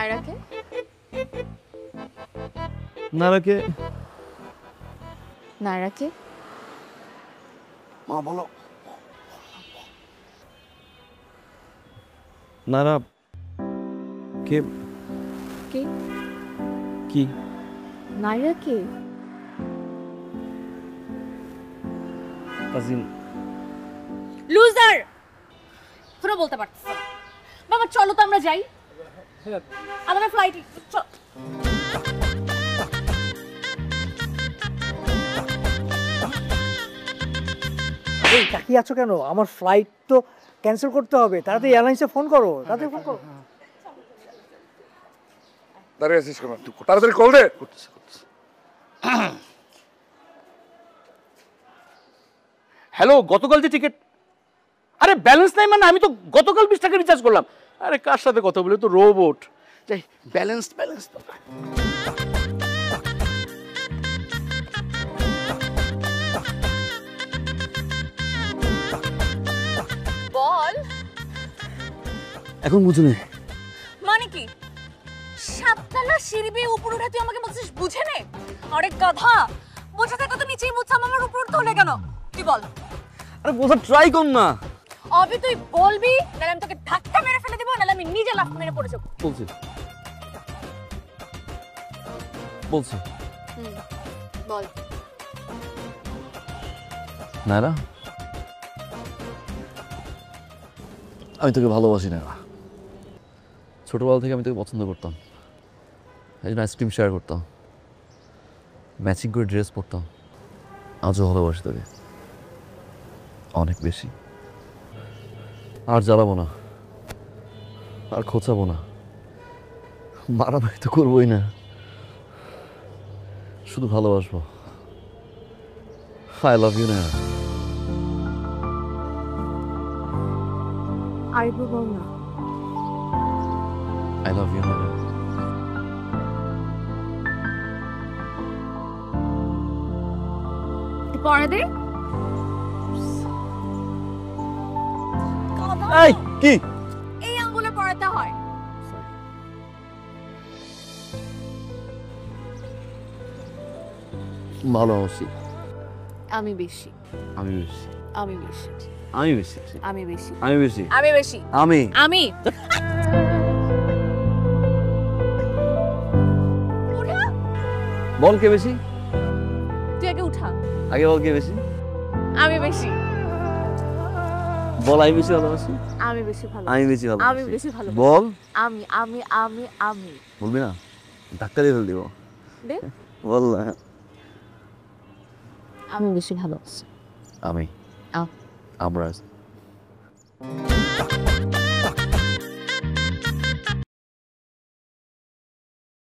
নায়রাকে নায়রাকে নায়রাকে মা বলো নায়রা কে কে কি নায়রাকে কাজিন লুজার পুরো বলতে পারছিস না বাবা চলো তো আমরা যাই আমাদের ফ্লাইট এই তাকিয়ে আছো কেন? আমার ফ্লাইট তো ক্যান্সেল করতে হবে, তাড়াতাড়ি এয়ারলাইন্সে ফোন করো, তাড়াতাড়ি ফোন করো। দাঁড়িয়ে আছিস কেন? তাড়াতাড়ি কল দে। হ্যালো, গতকাল যে টিকিট, আরে ব্যালেন্স নাই মানে আমি তো গতকাল 20 টাকা রিচার্জ করলাম। আরে কার সাথে কথা বলে, তো রোবট। যাই ব্যালেন্স তো বল এখন বুঝুনি মানে কি? সাততলা সিঁড়ি বেয়ে উপর উঠে তুই আমাকে বলছিস বুঝে নে? আরে গাধা, বুঝে থাকো তো নিচেই বুঝছাম, আমার উপর উঠতে হলে কেন? তুই বল। আরে বোঝা ট্রাই কর না। অবি তুই বলবি, নাহলে আমি তোকে ধাক্কা মেরে ফেলে দেবো, নাহলে আমি নিজে লাফ মেরে পড়ে যাবো। বলছি বল। নায়রা, আমি তোকে ভালোবাসি না। ছোটবেলা থেকে আমি তোকে পছন্দ করতাম, এই জন্য আইসক্রিম শেয়ার করতাম, ম্যাচিং করে ড্রেস পরতাম। আজও ভালোবাসি তোকে অনেক বেশি। আর জ্বালাবো না, আর খোঁচাবো না, মারামারি তো করবোই না, শুধু ভালোবাসবো। আই লাভ ইউ না। আরেকবার বল না। I love you, Nana. পরে দে। এই কি? এই আঙ্গুলে পড়াতে হয়। ভালোবাসি। আমি বেশি। আমি বেশি। আমি বেশি। আমি বেশি। আমি বেশি। আমি বেশি। আমি বেশি। আমি। আমি। উঠা। বল কে বেশি? তুই আগে উঠা। আগে বল কে বেশি? আমি বেশি। বল আমি বেশি ভালোবাসি। আমি বেশি ভালো। আমি বেশি ভালো। আমি বেশি ভালো। বল। আমি আমি আমি আমি। বলবি না? ধাক্কা দিয়ে ফেল দিব। দে। বল না। আমি বেশি ভালোবাসি। আমি। আমরা